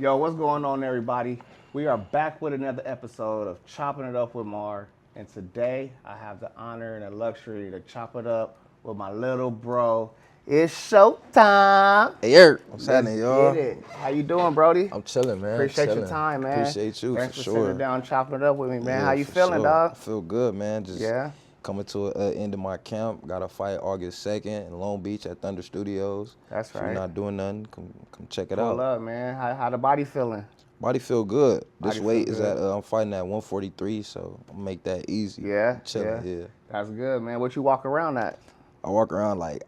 Yo, what's going on, everybody? We are back with another episode of Chopping It Up with Mar. And today, I have the honor and the luxury to chop it up with my little bro. It's Showtime. Hey, Eric, what's Let's happening, get y'all? it. How you doing, Brody? I'm chilling, man. Appreciate your chilling. time, man. Appreciate you, Thanks for for sure. sitting down, chopping it up with me, man. Yeah, How you for feeling, sure. dog? I feel good, man. Just Yeah. coming to an end of my camp. Got a fight August 2nd in Long Beach at Thunder Studios. That's If right. you're not doing nothing, come check it Pull out. up, man. How the body feeling? Body feel good. Body This feel weight is good. at, I'm fighting at 143, so I'll make that easy. Yeah, I'm chilling, yeah. That's good, man. What you walk around at? I walk around like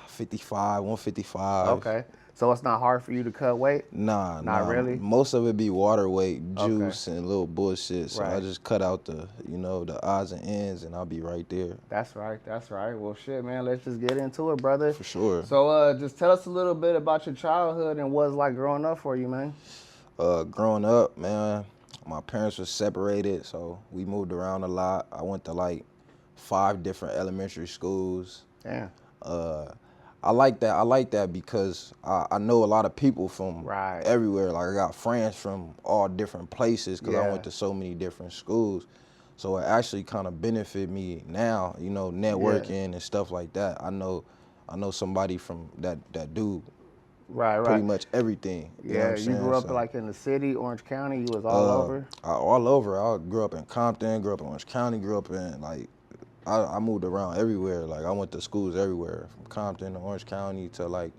55, 155. Okay. So it's not hard for you to cut weight? Nah. really? Most of it be water weight, Okay. juice, and little bullshit. So I Right. just cut out the odds and ends, and I'll be right there. That's right. Well, shit, man. Let's just get into it, brother. For sure. So, just tell us a little bit about your childhood and what it's like growing up for you, man. Growing up, man, my parents were separated, so we moved around a lot. I went to like 5 different elementary schools. Damn. I like that because I know a lot of people from Right. everywhere. Like I got friends from all different places because I Yeah. went to so many different schools. So it actually kind of benefit me now, networking and stuff like that. I know somebody from that do Right. pretty much everything. You know what Yeah, I'm you saying? grew up So, like in the city, Orange County. You was all over. all over. I grew up in Compton, grew up in Orange County, grew up in I moved around everywhere. Like I went to schools everywhere, from Compton to Orange County to like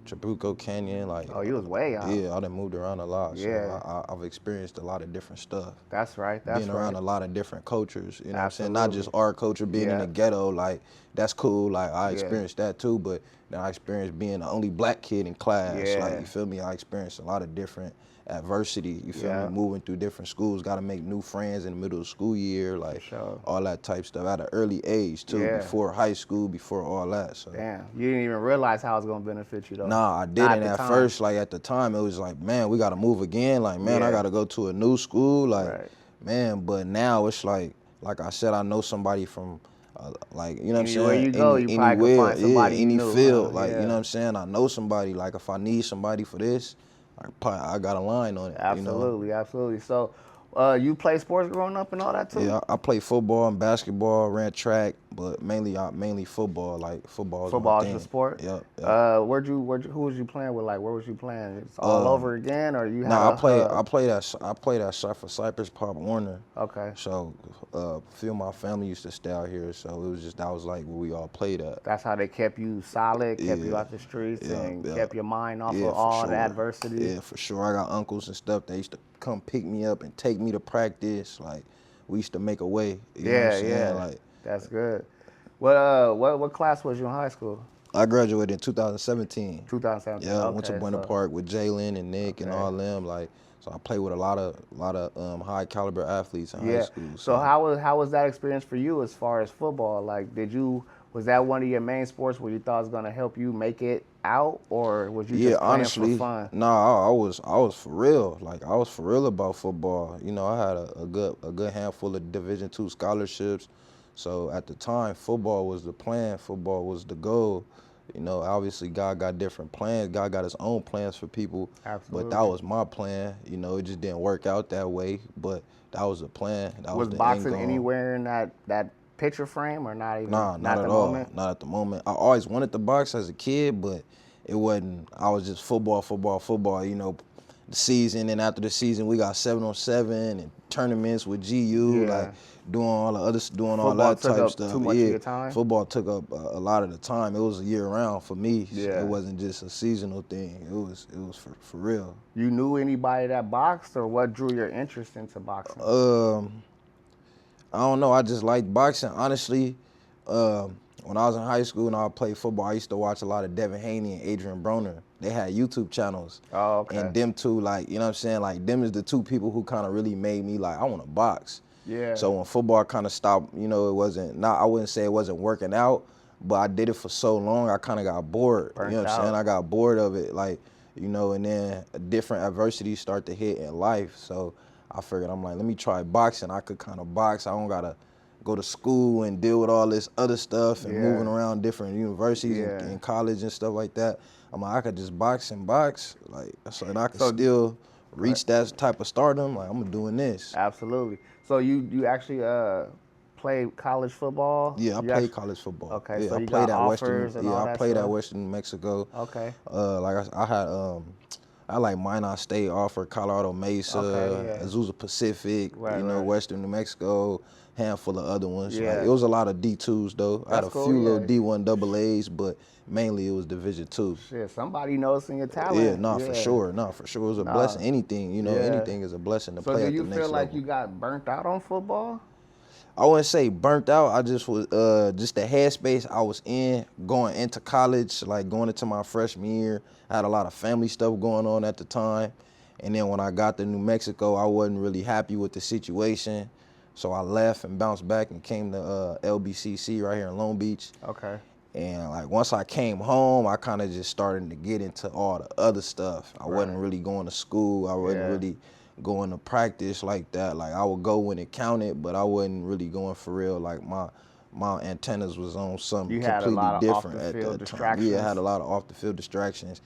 Trabuco Canyon. Like Oh, you was way out. yeah, I done moved around a lot. Yeah. So I've experienced a lot of different stuff. That's right. Being around a lot of different cultures, you know what I'm saying? Not just Absolutely. our culture, being in Yeah. the ghetto, like that's cool. Like I Yeah. experienced that too, but then I experienced being the only black kid in class. Yeah. Like you feel me? I experienced a lot of different adversity. You feel Yeah. me? Moving through different schools, got to make new friends in the middle of the school year, like sure. all that type stuff at an early age too, Yeah. before high school, before all that. So. Damn. You didn't even realize how it's gonna benefit you though. Nah, I Not didn't the at time. first. Like at the time, it was like, man, we gotta move again. Like, man, I Yeah. gotta go to a new school. Like, Right. man, but now it's like I said, I know somebody from, like, you know what I'm Anywhere saying? you go, you probably could find somebody you any knew, field. huh? Like, Yeah. you know what I'm saying? I know somebody. Like, if I need somebody for this, I got a line on it. Absolutely, absolutely. So, you play sports growing up and all that too? Yeah, I played football and basketball, ran track, but mainly football. Like football is my Football is thing. your sport? Yep. Who was you playing with? Like, where was you playing? It's all over again, or you had Nah, a hub? I played at for Cypress Pop Warner. Okay. So, a few of my family used to stay out here, so it was just that was like where we all played at. That's how they kept you solid, kept you Yeah. out the streets, Yeah, and yeah. kept your mind off Yeah, of for all sure. the adversity. Yeah, for sure. I got uncles and stuff. They used to come pick me up and take me to practice. Like we used to make a way. You know what I'm saying? Yeah. Like That's good. What class was you in high school? I graduated in 2017. 2017. Yeah, I Okay, went to Buena so- Park with Jalen and Nick and Okay. all them. Like, so I played with a lot of high caliber athletes in high school. So how was that experience for you as far as football? Like, was that one of your main sports where you thought was gonna help you make it out, or was you just playing honestly, for fun? nah, I was for real. Like I was for real about football. You know, I had a good handful of Division II scholarships. So at the time, football was the plan. Football was the goal. You know, obviously God got different plans. God got his own plans for people. Absolutely. But that was my plan. You know, it just didn't work out that way. But that was the plan. That Was was the boxing end goal. anywhere in that picture frame, or not even? Nah, not at at the all. moment? Not at the moment. I always wanted to box as a kid, but it wasn't. I was just football. You know, the season, and after the season, we got 7-on-7 and tournaments with GU, Yeah. like doing all that Football type took up stuff. too much of yeah, your time? football took up a lot of the time. It was a year round for me. So Yeah. it wasn't just a seasonal thing. It was for real. You knew anybody that boxed, or what drew your interest into boxing? I don't know. I just liked boxing. Honestly, when I was in high school and I played football, I used to watch a lot of Devin Haney and Adrian Broner. They had YouTube channels. Oh, okay. And them two, like, you know what I'm saying? Like, them is the two people who kind of really made me like, I want to box. Yeah. So when football kind of stopped, you know, I wouldn't say it wasn't working out, but I did it for so long, I kind of got bored. Burnt You know what I'm out. saying? I got bored of it. Like, you know, and then different adversities start to hit in life. So I figured, I'm like, let me try boxing. I could kind of box. I don't got to go to school and deal with all this other stuff and Yeah. moving around different universities Yeah. and college and stuff like that. I'm like, I could just box and box, like, so and I could So- still reach that type of stardom, like I'm doing this. Absolutely. So you actually play college football? Yeah, I You played actually, college football. okay, Yeah, so I you played got at Western. offers and Yeah, all I that played at stuff? Western New Mexico. Okay. I had I like Minot State offer, Colorado Okay, Mesa, yeah. Azusa Pacific, Right, you know, right. Western New Mexico, handful of other ones. Like Yeah. it was a lot of D2s though. I had That's a cool, few little yeah. D1 double A's, but mainly it was Division two. Shit, somebody noticing your Yeah, talent. nah, for Yeah. sure. Nah, for sure. It was a Nah. blessing. Anything, you know, Yeah. anything is a blessing to So play do at the you feel next like level. you got burnt out on football? I wouldn't say burnt out. I just was just the headspace I was in going into college, like going into my freshman year. I had a lot of family stuff going on at the time. And then when I got to New Mexico, I wasn't really happy with the situation. So I left and bounced back and came to LBCC right here in Long Beach. Okay. And like once I came home, I kind of just started to get into all the other stuff. I wasn't really going to school. I wasn't Yeah. really going to practice like that. Like I would go when it counted, but I wasn't really going for real. Like my antennas was on something You had a completely lot of off different the at field that time. Yeah, I distractions. had a lot of off the field distractions.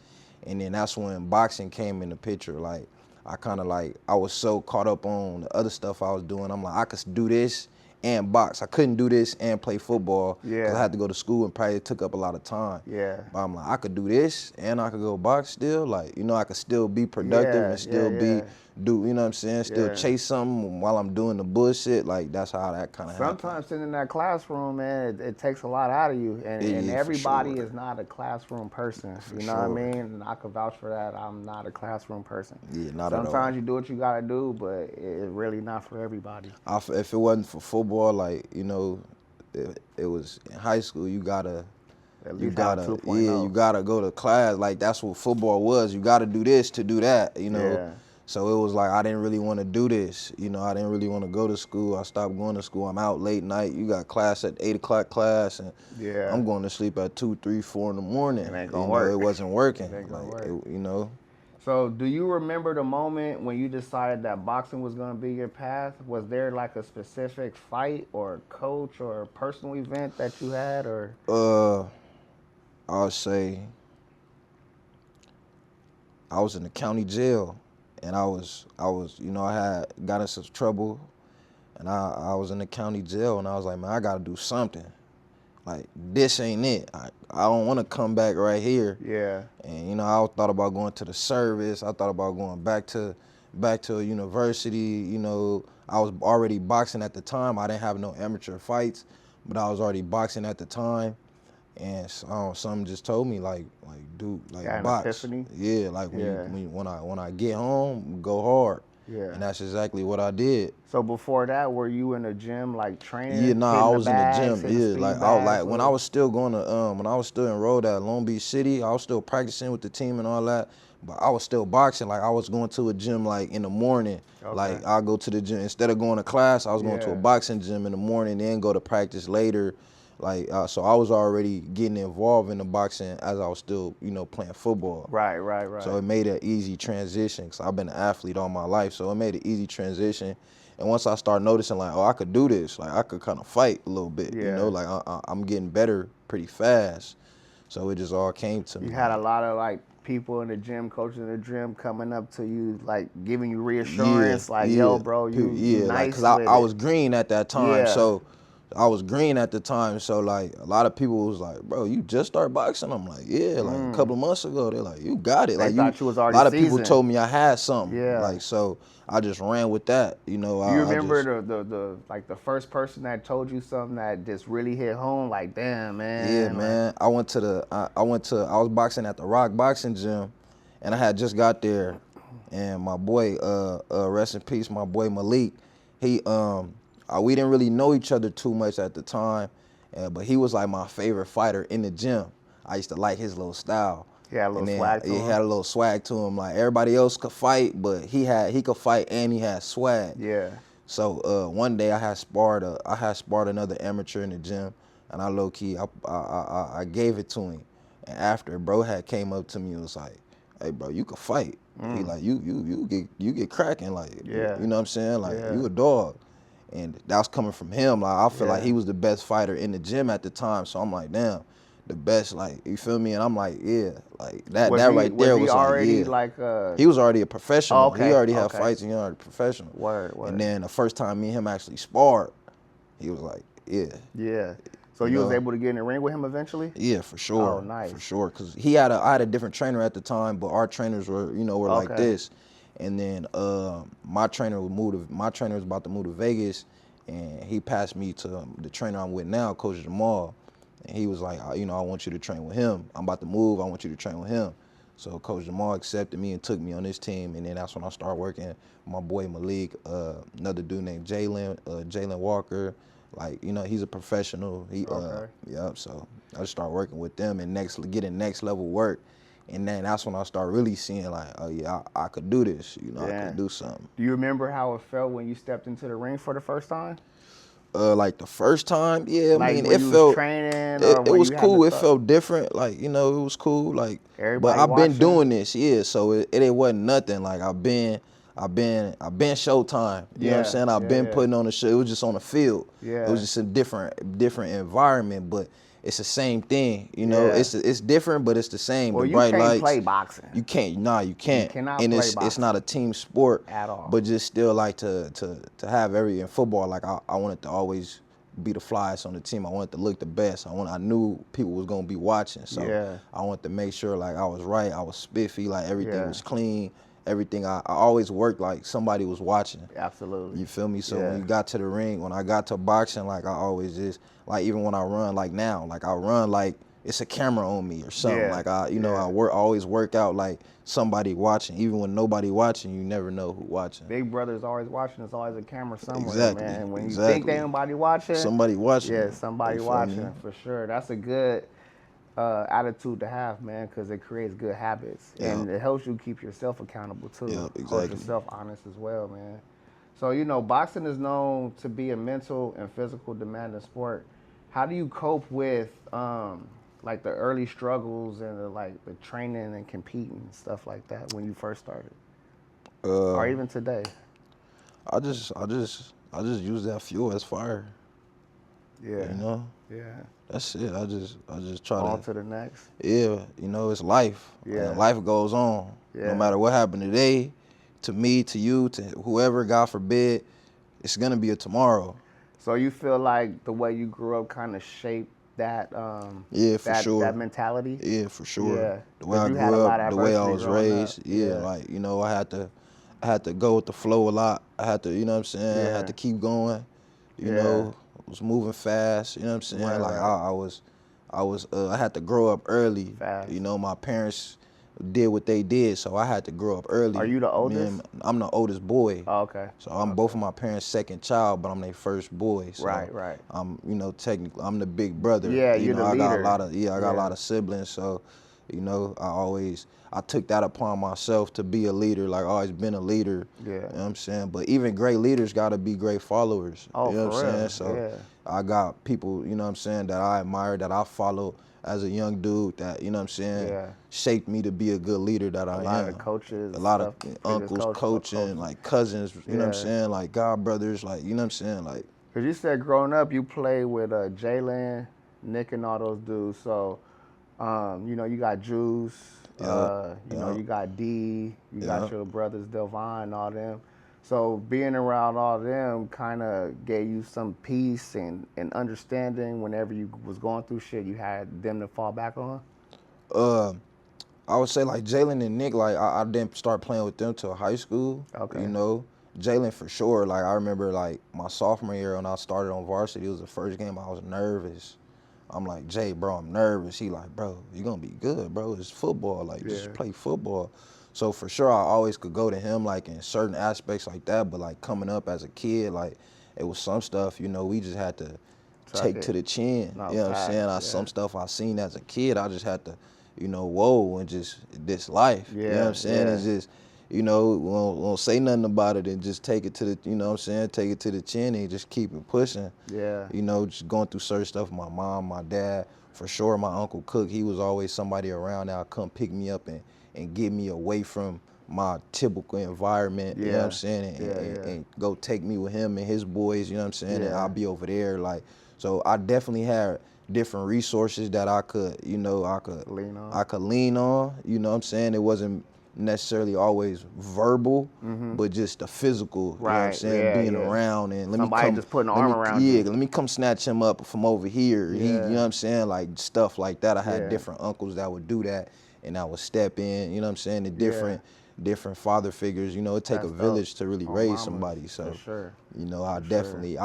And then that's when boxing came in the picture. Like I kind of like, I was so caught up on the other stuff I was doing. I'm like, I could do this and box. I couldn't do this and play football because I Yeah. had to go to school and probably took up a lot of time. Yeah. But I'm like, I could do this and I could go box still. Like, you know, I could still be productive Yeah, and still yeah. do, you know what I'm saying? Still Yeah. chase something while I'm doing the bullshit. Like, that's how that kind of happened. Sometimes sitting in that classroom, man, it takes a lot out of you. And Yeah, for everybody sure. is not a classroom person. For You know what I sure. mean? And I can vouch for that. I'm not a classroom person. Yeah, not at all. Sometimes you do what you gotta do, but it's really not for everybody. If it wasn't for football, like, you know, it was in high school, you gotta, At you least have a gotta, 2.0. yeah, you gotta go to class. Like that's what football was. You gotta do this to do that, you know. Yeah. So it was like I didn't really want to do this, you know. I didn't really want to go to school. I stopped going to school. I'm out late night. You got class at 8 o'clock class, and Yeah. I'm going to sleep at 2, 3, 4 in the morning. It ain't gonna you know, work. it wasn't working. It ain't gonna Like, work. you know. So, do you remember the moment when you decided that boxing was going to be your path? Was there like a specific fight or a coach or a personal event that you had, or? I'll say I was in the county jail, and I was, you know, I had got in some trouble, and I was in the county jail, and I was like, man, I gotta do something. Like this ain't it. I don't want to come back right here. Yeah. And you know, I thought about going to the service. I thought about going back to a university. You know, I was already boxing at the time. I didn't have no amateur fights, but I was already boxing at the time. And something just told me like dude, like Got an box. epiphany? Yeah, like Yeah. when I get home, go hard. Yeah. And that's exactly what I did. So before that, were you in the gym like training? Yeah, nah, hitting I was in the bags, gym. hitting Yeah, speed like bags, when or- I was still going to when I was still enrolled at Long Beach City, I was still practicing with the team and all that. But I was still boxing. Like I was going to a gym like in the morning. Okay. Like I'll go to the gym instead of going to class. I was going to a Yeah. boxing gym in the morning, then go to practice later. Like so, I was already getting involved in the boxing as I was still, you know, playing football. Right. So it made an easy transition because I've been an athlete all my life. So it made an easy transition. And once I started noticing like, oh, I could do this. Like I could kind of fight a little bit, you Yeah. know, like I'm getting better pretty fast. So it just all came to me. You had a lot of like people in the gym, coaches in the gym coming up to you, like giving you reassurance, like, yo, bro, you nice because with I it. was green at that time. Yeah. So I was green at the time. So like a lot of people was like, bro, you just started boxing? I'm like, yeah, like a couple of months ago. They're like, you got it. They Like thought you was already a lot of people seasoned. told me I had something. Yeah. Like so I just ran with that. You know, You I remember just, the like the first person that told you something that just really hit home? Like, damn, man. yeah, like- man. I was boxing at the Rock Boxing Gym, and I had just got there, and my boy, rest in peace, my boy Malik, he we didn't really know each other too much at the time, but he was like my favorite fighter in the gym. I used to like his little style. He had a little And then swag to he him? had a little swag to him. Like everybody else could fight, but he could fight and he had swag. Yeah. So one day I had sparred another amateur in the gym, and I low key I gave it to him. And after bro had came up to me and was like, "Hey bro, you could fight." He like you get cracking like Yeah. you know what I'm saying, like Yeah. you a dog. And that was coming from him. Like I feel like Yeah. he was the best fighter in the gym at the time. So I'm like, damn, the best, like, you feel me? And I'm like, yeah, like that Was right was there he was like, already yeah. like He was already a Oh, professional. He okay, already had okay. fights and he already professional. Word. And then the first time me and him actually sparred, he was like, yeah. Yeah. So You you was know? able to get in the ring with him eventually? Yeah, for sure. Oh, nice. For sure. Cause I had a different trainer at the time, but our trainers were, were like Okay. this. And then my trainer was about to move to Vegas, and he passed me to the trainer I'm with now, Coach Jamal. And he was like, I want you to train with him. I'm about to move. I want you to train with him. So Coach Jamal accepted me and took me on his team, and then that's when I started working with my boy Malik, another dude named Jalen Walker. Like, he's a professional. Okay. So I just started working with them and getting next level work. And then that's when I started really seeing like, oh yeah, I could do this. I Yeah. could do something. Do you remember how it felt when you stepped into the ring for the first time? Like the first time, yeah, Like I mean, when it you was felt, training or it when was you had cool. the It felt different. Like, it was cool. Like, but everybody I've been watching? doing this, yeah. So it wasn't nothing. Like I've been Showtime. You know what I'm saying? I've been putting on the show. It was just on the field. Yeah. It was just a different environment, but it's the same thing. Yeah. It's different, but it's the same. Well, the you bright can't lights. play boxing. You can't. Nah, you can't. cannot and play it's boxing. not a team sport At all. But just still like to have in football. Like I wanted to always be the flyest on the team. I wanted to look the best. I knew people was gonna be watching, so Yeah. I wanted to make sure like I was right. I was spiffy. Like everything Yeah. was clean. Everything I always worked like somebody was watching. Absolutely. You feel me? So Yeah. when you got to the ring, when I got to boxing, like I always just like even when I run like now, like I run like it's a camera on me or something. Yeah. Like I Yeah. I always work out like somebody watching. Even when nobody watching, you never know who watching. Big brother's always watching. There's always a camera somewhere, Exactly, man. When you think exactly. there ain't nobody watching, Somebody watching. yeah, somebody You feel watching me? for sure. That's a good attitude to have, man, because it creates good habits and it helps you keep yourself accountable too. Yep, Hold exactly. yourself honest as well, man. So boxing is known to be a mental and physical demanding sport. How do you cope with like the early struggles and the training and competing and stuff like that when you first started, or even today? I just use that fuel as fire. Yeah. Yeah. That's it. I just try On to. to the next. Yeah, it's life. Yeah. And life goes on. Yeah. No matter what happened today, to me, to you, to whoever, God forbid, it's gonna be a tomorrow. So you feel like the way you grew up kind of shaped that that mentality? Yeah, for sure. Yeah. The way 'Cause I you had a grew lot up, of the way I adversity was growing up. raised, Yeah. like, I had to go with the flow a lot. I had to, you know what I'm saying? I Yeah. had to keep going. Yeah. I was moving fast, you know what I'm saying? Right, like right. I had to grow up early. Fast. My parents did what they did, so I had to grow up early. Are you the oldest? I'm the oldest boy. Oh, okay. So I'm both of my parents' second child, but I'm their first boy. So Right. I'm, technically I'm the big brother. Yeah, you're the I got a leader. lot of I got a lot of siblings. So, I took that upon myself to be a leader. Like I always been a leader. Yeah. You know what I'm saying? But even great leaders gotta be great followers. Oh, you know what for I'm saying? real. So Yeah. I got people, you know what I'm saying, that I admire, that I follow as a young dude that, you know what I'm saying, Yeah. shaped me to be a good leader that I am. A lot of coaches. A lot of stuff, uncles coaching, like cousins, you know what I'm Yeah. saying, like god brothers, like, you know what I'm saying, like. Because you said growing up you played with Jalen, Nick, and all those dudes. So, you got Juice. You got D. You got your brothers Delvon and all them. So being around all them kind of gave you some peace and understanding whenever you was going through shit. You had them to fall back on. I would say like Jalen and Nick, like I didn't start playing with them till high school. Okay. Jalen for sure. Like I remember like my sophomore year when I started on varsity, it was the first game I was nervous. I'm like, Jay, bro, I'm nervous. He like, bro, you're gonna be good, bro. It's football. Like, just play football. So for sure, I always could go to him like in certain aspects like that. But like coming up as a kid, like it was some stuff, we just had to take to the chin. No, you know what I'm saying? yeah. Some stuff I seen as a kid, I just had to, whoa, and just this life. You know what I'm saying? Yeah. It's just, won't say nothing about it and just take it to the, take it to the chin and just keep it pushing. Yeah. Just going through certain stuff. My mom, my dad, for sure, my Uncle Cook, he was always somebody around that would come pick me up and get me away from my typical environment, you know what I'm saying, and go take me with him and his boys, you know what I'm saying, and I'll be over there, like, so I definitely had different resources that I could, Lean on. I could lean on. You know what I'm saying? It wasn't necessarily always verbal, but just the physical. You know what I'm Right, saying? yeah, Being yeah. around and Somebody just putting an arm around you. let me come snatch him up from over here. You know what I'm saying? Like stuff like that. I had different uncles that would do that, and I would step in. You know what I'm saying? The different father figures. You know, it take That's a dope. village to really On raise mamas, somebody. So, for sure. you know, I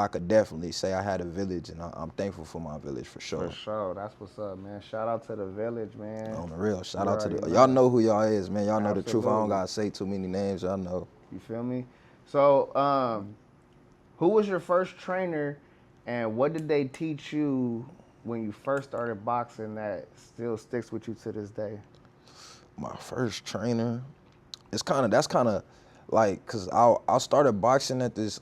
could definitely say I had a village, and I'm thankful for my village for sure. For sure. That's what's up, man. Shout out to the village, man. On the real, shout You out to already y'all know. know who y'all is, man. Y'all know the truth. I don't Absolutely. gotta say too many names. Y'all know. You feel me? So, who was your first trainer, and what did they teach you when you first started boxing that still sticks with you to this day? My first trainer, that's kind of like, cause I started boxing at this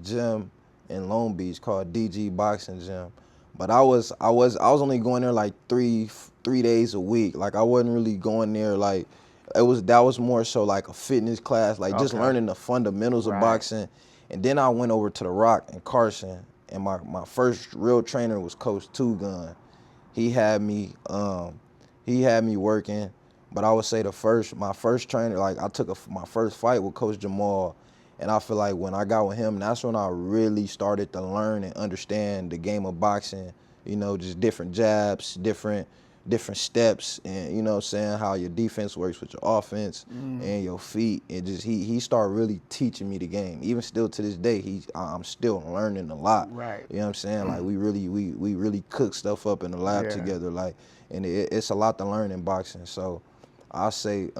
gym in Long Beach called DG Boxing Gym, but I was only going there like three days a week. Like I wasn't really going there like that was more so like a fitness class, like just learning the fundamentals of boxing. And then I went over to the Rock in Carson, and my first real trainer was Coach Two Gun. He had me working, but I would say my first trainer, like I took my first fight with Coach Jamal, and I feel like when I got with him, that's when I really started to learn and understand the game of boxing. You know, just different jabs, different steps, and you know what I'm saying, how your defense works with your offense and your feet. And just he started really teaching me the game. Even still to this day, I'm still learning a lot. Right. You know what I'm saying? Like we really cook stuff up in the lab together. Like, and it's a lot to learn in boxing. So I say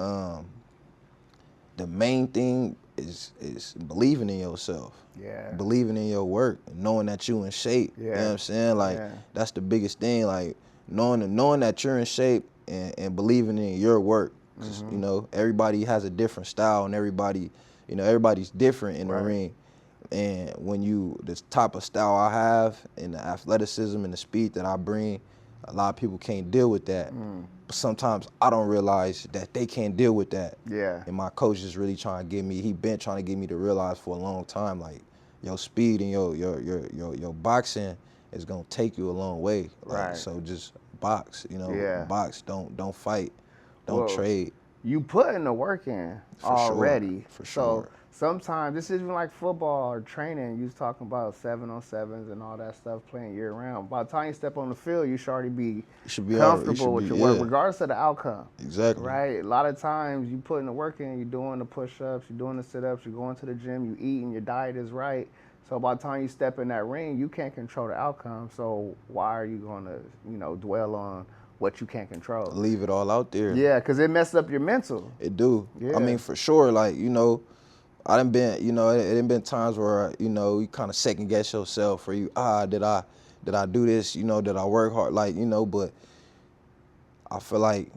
the main thing is believing in yourself. Yeah. Believing in your work, knowing that you in shape. Yeah. You know what I'm saying? Like that's the biggest thing. Like knowing that you're in shape and believing in your work. 'Cause, you know, everybody has a different style, and everybody's different in the ring. And when this type of style I have and the athleticism and the speed that I bring, a lot of people can't deal with that. But sometimes I don't realize that they can't deal with that. Yeah. And my coach is really trying to he been trying to get me to realize for a long time, like your speed and your boxing is gonna take you a long way. Like, so just box, box, don't fight, don't trade. You putting the work in already. For So sure. sometimes this isn't like football or training. You was talking about 7-on-7s and all that stuff, playing year round. By the time you step on the field, you should already be comfortable with your work, regardless of the outcome. Exactly. Right? A lot of times you putting the work in, you're doing the push-ups, you're doing the sit-ups, you're going to the gym, you eating, your diet is right. So by the time you step in that ring, you can't control the outcome. So why are you going to, dwell on what you can't control? Leave it all out there. Yeah, because it messes up your mental. It do. Yeah. I mean, for sure, like, I done been, it done been times where, you kind of second guess yourself, or you, did I do this, did I work hard? Like, but I feel like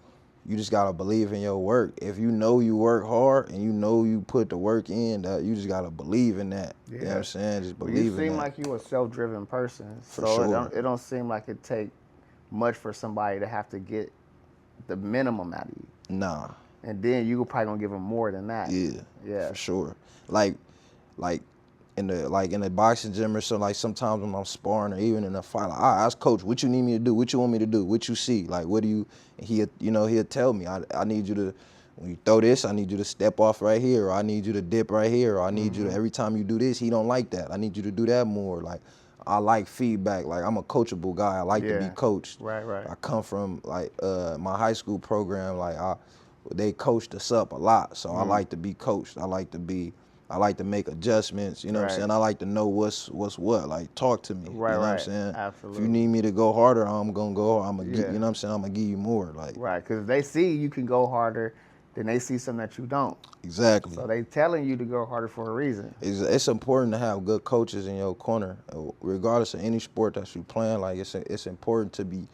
you just gotta believe in your work. If you know you work hard and you put the work in, that you just gotta believe in that. Yeah. You know what I'm saying? Just believe in that. You seem like you a self-driven person. For sure. It don't seem like it take much for somebody to have to get the minimum out of you. Nah. And then you probably gonna give them more than that. Yeah. Yeah. For sure. Like in the boxing gym or something, like sometimes when I'm sparring or even in a fight, like, I ask coach, what you need me to do? What you want me to do? What you see? Like, what do you, and he'll tell me, I need you to, when you throw this, I need you to step off right here, or I need you to dip right here, or I need you to, every time you do this, he don't like that. I need you to do that more. Like, I like feedback. Like, I'm a coachable guy. I like to be coached. Right. I come from, like, my high school program, like, they coached us up a lot, so I like to be coached. I like to make adjustments, you know what I'm saying? I like to know what's what. Like, talk to me. Right, you know what I'm saying? Absolutely. If you need me to go harder, I'm gonna go. You know what I'm saying? I'm gonna give you more. Like, right, because if they see you can go harder, then they see something that you don't. Exactly. So they telling you to go harder for a reason. It's important to have good coaches in your corner, regardless of any sport that you playing. Like, it's important to be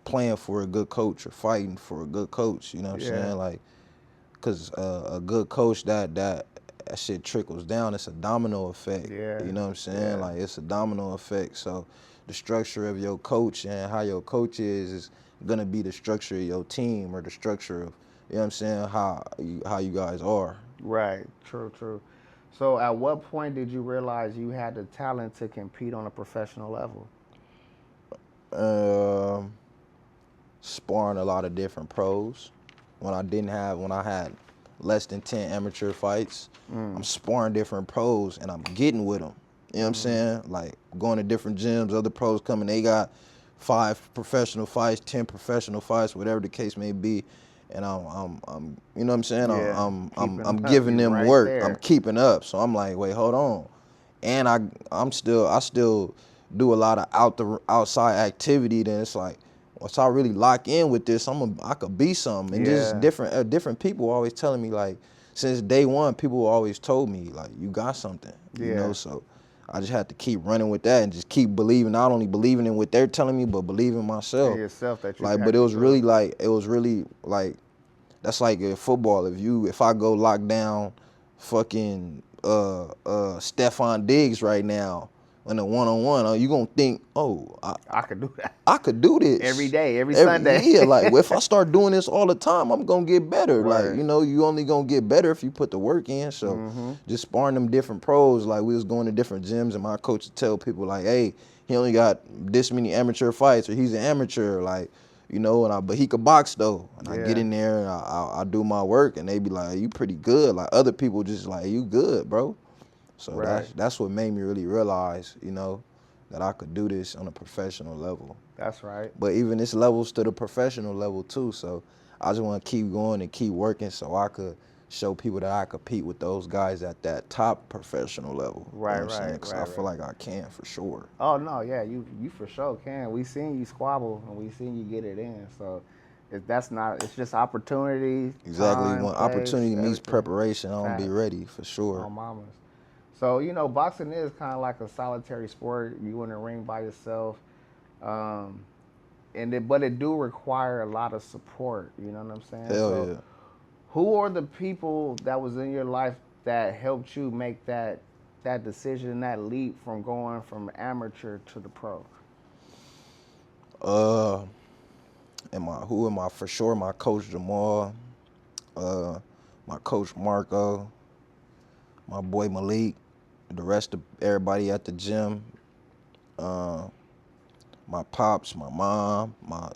playing for a good coach or fighting for a good coach. You know what I'm saying? Like, because a good coach that shit trickles down. It's a domino effect. Yeah. You know what I'm saying? Like, it's a domino effect. So the structure of your coach and how your coach is gonna be the structure of your team, or the structure of, you know what I'm saying, how you guys are. Right. True. So at what point did you realize you had the talent to compete on a professional level? Sparring a lot of different pros. When I had less than 10 amateur fights, I'm sparring different pros and I'm getting with them. You know what I'm saying? Like going to different gyms, other pros coming, they got 5 professional fights, 10 professional fights, whatever the case may be. And I'm you know what I'm saying? Yeah, I'm keeping up, giving you them right work. I'm there. keeping up. So I'm like, wait, hold on. And I still do a lot of outside activity. Then it's like, once I really lock in with this, I could be something. And just Yeah. different people always telling me, like, since day one, people always told me, like, you got something, you know. Yeah. So I just had to keep running with that and just keep believing, not only believing in what they're telling me, but believing myself. And yourself that you Like, can but it actually was do it. really like that's like in football. If I go lock down fucking Stephon Diggs right now in a 1-on-1, you gonna think, oh, I could do that I could do every this. day, every Sunday. Yeah, like if I start doing this all the time, I'm gonna get better. Like, Right. you know, you only gonna get better if you put the work in. So just sparring them different pros, like we was going to different gyms and my coach would tell people like, hey, he only got this many amateur fights or he's an amateur, like, you know, but he could box though. And I get Yeah. in there and I do my work and they be like, you pretty good. Like other people just like, you good, bro. So Right. that's what made me really realize, you know, that I could do this on a professional level. That's right. But even it's levels to the professional level too. So I just want to keep going and keep working so I could show people that I compete with those guys at that top professional level. You know Right, what I'm saying? right, Because I right, feel right. like I can for sure. Oh no, yeah, you for sure can. We seen you squabble and we seen you get it in. So that's not, it's just opportunity, Exactly. time, When place, opportunity meets everything. preparation, I'm gonna be Facts. ready for sure. On mamas. So, boxing is kind of like a solitary sport. You in the ring by yourself. Um, but it do require a lot of support, you know what I'm saying? Hell So yeah. who are the people that was in your life that helped you make that decision, that leap from going from amateur to the pro? Uh, who am I for sure? My coach Jamal, my coach Marco, my boy Malik, the rest of everybody at the gym. Uh, my pops, my mom, my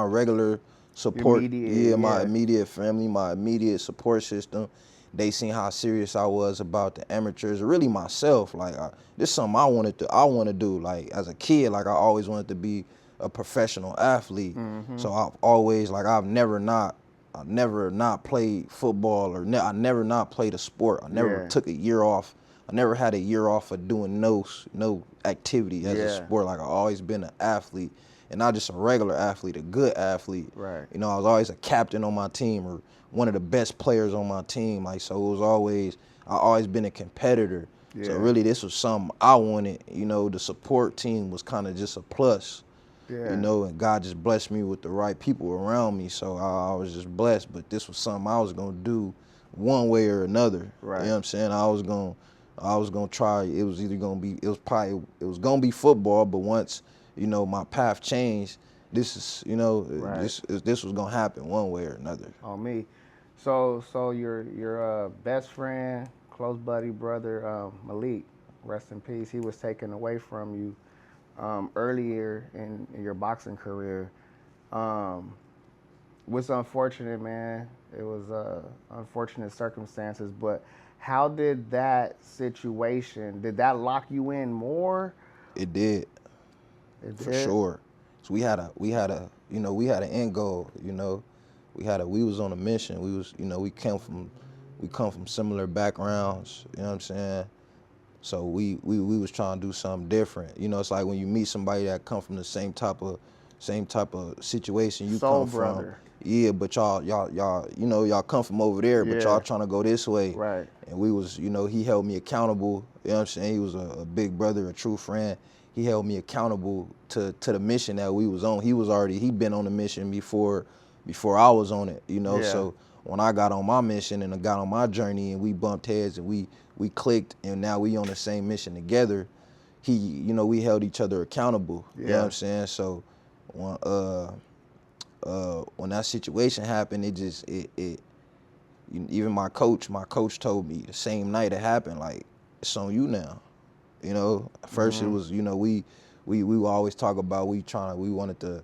regular support. Immediate, Yeah, my yeah. immediate family, my immediate support system. They seen how serious I was about the amateurs. Really myself, like this is something I want to do. Like as a kid, like I always wanted to be a professional athlete. So I never not played football I never not played a sport. I never Yeah. took a year off. I never had a year off of doing no activity as a Yeah. sport. Like I always been an athlete, and not just a regular athlete, a good athlete. Right. You know, I was always a captain on my team or one of the best players on my team. Like so, I always been a competitor. So Yeah. really, this was something I wanted. You know, the support team was kind of just a plus. You Yeah. know, and God just blessed me with the right people around me. So I was just blessed. But this was something I was gonna do one way or another. Right. You know what I'm saying? I was gonna try. It was either gonna be, it was gonna be football. But once, you know, my path changed, Right. this was gonna happen one way or another. On me. So your best friend, close buddy, brother Malik, rest in peace. He was taken away from you earlier in your boxing career. Um, was unfortunate, man. It was unfortunate circumstances. But how did that situation? Did that lock you in more? It did, It for did. sure. So we had an end goal. You know, we was on a mission. We come from similar backgrounds. You know what I'm saying? So we was trying to do something different. You know, it's like when you meet somebody that come from the same type of situation you Soul come from. brother. Yeah, but y'all come from over there, but y'all Yeah. trying to go this way. Right. And we was, he held me accountable. You know what I'm saying? He was a big brother, a true friend. He held me accountable to the mission that we was on. He'd been on the mission before I was on it, you know. Yeah. So when I got on my mission and I got on my journey and we bumped heads and we clicked and now we on the same mission together, we held each other accountable. You know what Yeah. I'm saying? So when that situation happened, even my coach told me the same night it happened, like, it's on you now. You know, at first it was, we always talk about we wanted to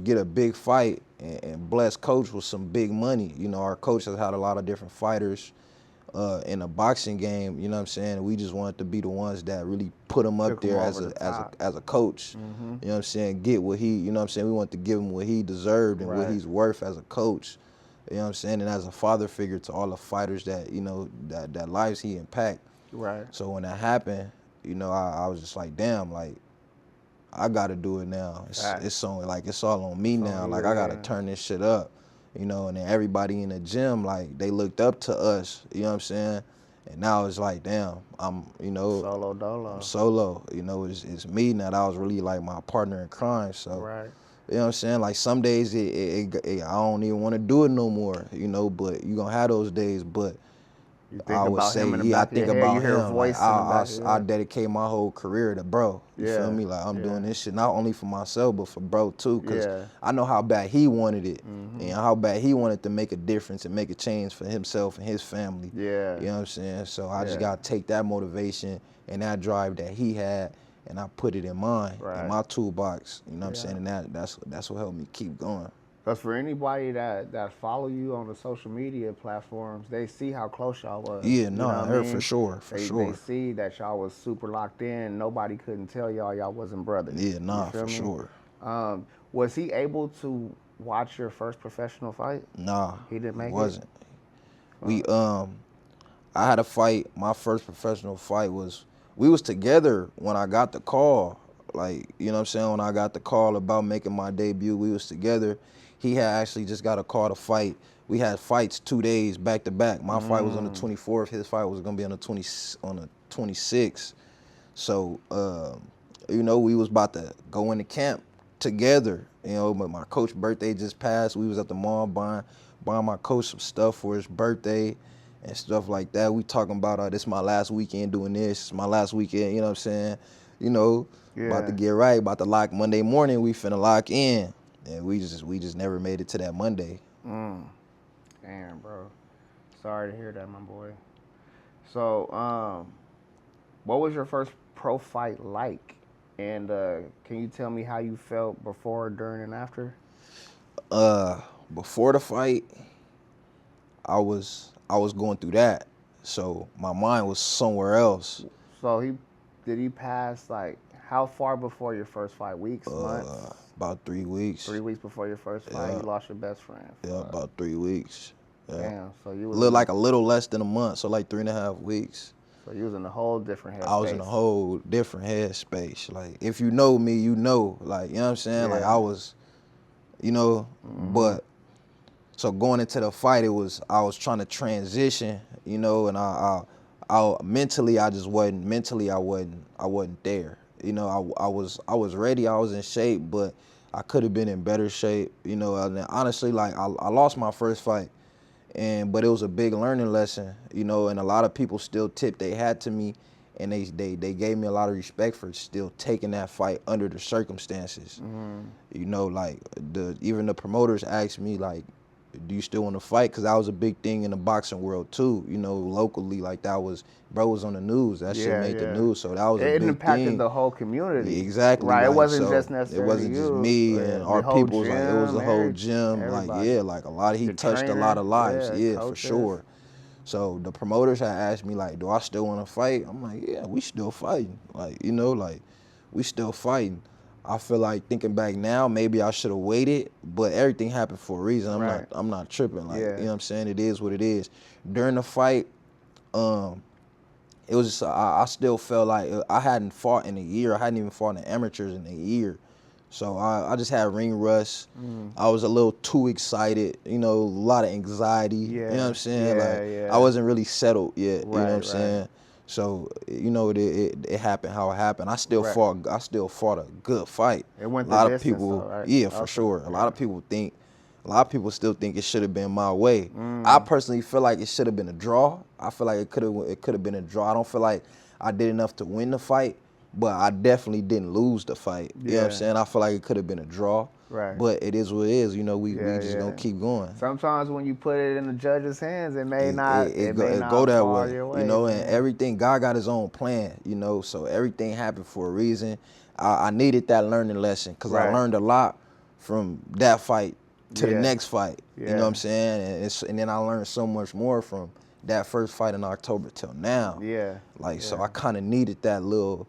get a big fight and bless coach with some big money. You know, our coach has had a lot of different fighters in the boxing game. You know what I'm saying? We just wanted to be the ones that really put him up there as a coach. You know what I'm saying? Get what he, you know what I'm saying? We wanted to give him what he deserved and what he's worth as a coach. You know what I'm saying? And as a father figure to all the fighters that, you know, that lives he impact. Right. So when that happened, you know, I was just like, damn, like, I gotta do it now. It's all on me now. Like, I gotta turn this shit up, you know. And then everybody in the gym, like, they looked up to us. You know what I'm saying? And now it's like, damn, I'm, you know, solo dolo. I'm solo. You know, it's me now. That was really like my partner in crime. So, you know what I'm saying? Like, some days I don't even want to do it no more. You know, but you gonna have those days. But you think I would say, I think about him. You like, I dedicate my whole career to bro. You feel me? Like, I'm doing this shit not only for myself, but for bro too. Cause I know how bad he wanted it, and how bad he wanted to make a difference and make a change for himself and his family. Yeah. You know what I'm saying? So I just gotta take that motivation and that drive that he had, and I put it in mine, in my toolbox. You know what I'm saying? And that's what helped me keep going. Because for anybody that follow you on the social media platforms, they see how close y'all was. Yeah, for sure. They see that y'all was super locked in. Nobody couldn't tell y'all wasn't brothers. Yeah, for sure. Was he able to watch your first professional fight? Nah, he didn't make it. Wasn't. I had a fight. My first professional fight we was together when I got the call. Like, you know what I'm saying? When I got the call about making my debut, we was together. He had actually just got a call to fight. We had fights 2 days back to back. My fight was on the 24th. His fight was gonna be on the 26th. So, you know, we was about to go into camp together. You know, but my coach's birthday just passed. We was at the mall buying my coach some stuff for his birthday and stuff like that. We talking about, this is my last weekend doing this. It's my last weekend, you know what I'm saying? You know, about to get right, about to lock Monday morning. We finna lock in. And we just never made it to that Monday. Damn, bro. Sorry to hear that, my boy. So, what was your first pro fight like? And can you tell me how you felt before, during, and after? Before the fight, I was going through that. So my mind was somewhere else. So did he pass, like, how far before your first fight? Weeks, months? About 3 weeks. 3 weeks before your first fight, you lost your best friend. Yeah, about 3 weeks. Yeah. Damn, so you was like a little less than a month, so like 3.5 weeks. So you was in a whole different headspace. I was in a whole different headspace. Like, if you know me, you know. Like, you know what I'm saying? Like, I was, you know, but so going into the fight, I was trying to transition, you know, and I mentally I wasn't there. You know, I was ready, I was in shape, but I could have been in better shape, you know. And honestly, like, I lost my first fight, but it was a big learning lesson, you know, and a lot of people still tipped they hat to me, and they gave me a lot of respect for still taking that fight under the circumstances. You know, like, even the promoters asked me, like, do you still want to fight? Because that was a big thing in the boxing world too, you know, locally. Like, bro was on the news. That shit made the news, so that was a big thing. It impacted the whole community. Exactly. Right, like, it wasn't just necessarily It wasn't just me and our people. Like, it was the whole gym. Everybody. Like, a lot. He touched a lot of lives. For sure. So the promoters had asked me, like, do I still want to fight? I'm like, yeah, we still fighting. Like, you know, like, we still fighting. I feel like, thinking back now, maybe I should have waited, but everything happened for a reason. I'm not tripping. Like, you know what I'm saying? It is what it is. During the fight, it was just, I still felt like I hadn't fought in a year. I hadn't even fought in the amateurs in a year. So I just had ring rust. I was a little too excited, you know, a lot of anxiety. You know what I'm saying? I wasn't really settled yet. You know what I'm saying? So, you know, it happened how it happened. I still fought a good fight. It went a lot the of people, though, right? for sure. A lot of people still think it should have been my way. I personally feel like it should have been a draw. I feel like it could have been a draw. I don't feel like I did enough to win the fight, but I definitely didn't lose the fight. You know what I'm saying? I feel like it could have been a draw. Right. But it is what it is. You know, we Yeah, just gonna yeah. keep going. Sometimes when you put it in the judge's hands, it may It go not that fall way, your you way, know, and man. everything, God got his own plan, you know, so everything happened for a reason. I needed that learning lesson because I Right. learned a lot from that fight to the Yeah. next fight, you know Yeah. what I'm saying? And then I learned so much more from that first fight in October till now. Yeah. Like, so Yeah. I kind of needed that little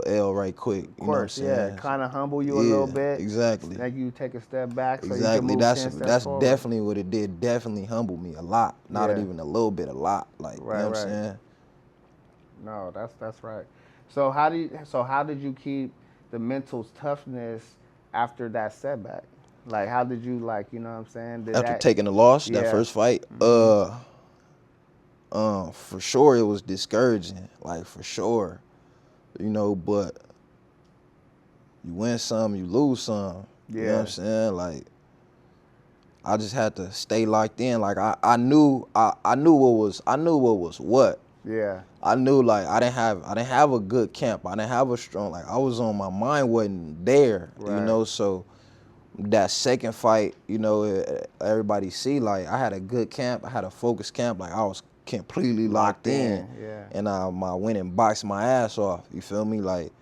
L right quick, Of you know what I'm course, yeah. saying? Kind of humble you a little Yeah, bit. exactly. Make you take a step back so you can Exactly. move 10 steps That's forward. definitely what it did. Definitely humbled me a lot. Not Yeah. even a little bit, a lot. Like, you Right, know what I'm right. saying? No, that's right. So how did you keep the mental toughness after that setback? Like how did you like, you know what I'm saying? Did After that taking the loss, that yeah. first fight, Mhm. for sure it was discouraging. Like, for sure. You know, but you win some, you lose some. You know what Yeah. I'm saying? Like, I just had to stay locked in. Like, I knew what was what. Yeah. I knew, like, I didn't have a good camp. I didn't have a strong, like, I was on, my mind wasn't there, you Right. know, so that second fight, you know, everybody see, like, I had a good camp, I had a focused camp, like, I was completely locked in, Yeah. and I went and boxed my ass off, you feel me, like,